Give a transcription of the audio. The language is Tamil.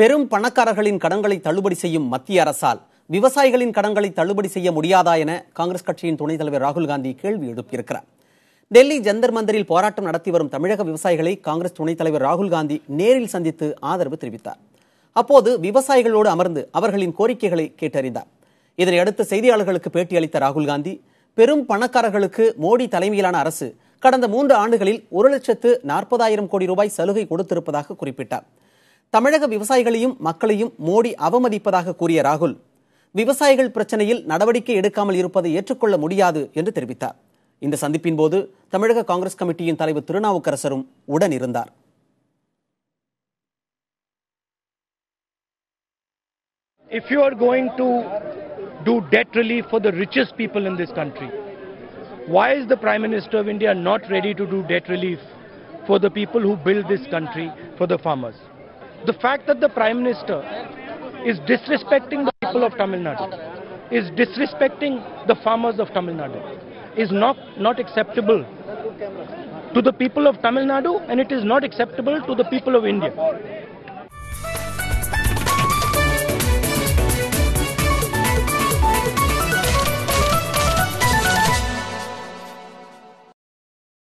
பெரும் பணக்காரர்களின் கடன்களை தள்ளுபடி செய்யும் மத்திய அரசால் விவசாயிகளின் கடன்களை தள்ளுபடி செய்ய முடியாதா என காங்கிரஸ் கட்சியின் துணைத் தலைவர் ராகுல் காந்தி கேள்வி எழுப்பியிருக்கிறார். டெல்லி ஜந்தர் மந்தரில் போராட்டம் நடத்தி வரும் தமிழக விவசாயிகளை காங்கிரஸ் துணைத் தலைவர் ராகுல் காந்தி நேரில் சந்தித்து ஆதரவு தெரிவித்தார். அப்போது விவசாயிகளோடு அமர்ந்து அவர்களின் கோரிக்கைகளை கேட்டறிந்தார். இதனையடுத்து செய்தியாளர்களுக்கு பேட்டியளித்த ராகுல் காந்தி, பெரும் பணக்காரர்களுக்கு மோடி தலைமையிலான அரசு கடந்த 3 ஆண்டுகளில் 1,40,000 கோடி ரூபாய் சலுகை கொடுத்திருப்பதாக குறிப்பிட்டார். தமிழக விவசாயிகளையும் மக்களையும் மோடி அவமதிப்பதாக கூறிய ராகுல், விவசாயிகள் பிரச்சனையில் நடவடிக்கை எடுக்காமல் இருப்பதை ஏற்றுக்கொள்ள முடியாது என்று தெரிவித்தார். இந்த சந்திப்பின் போது தமிழக காங்கிரஸ் கமிட்டியின் தலைவர் திருநாவுக்கரசரும் உடன் இருந்தார். If you are going to do debt relief for the richest people in this country, why is the Prime Minister of India not ready to do debt relief for the people who build this country, for the farmers? The fact that the Prime Minister is disrespecting the people of Tamil Nadu, is disrespecting the farmers of Tamil Nadu, is not acceptable to the people of Tamil Nadu, and it is not acceptable to the people of India.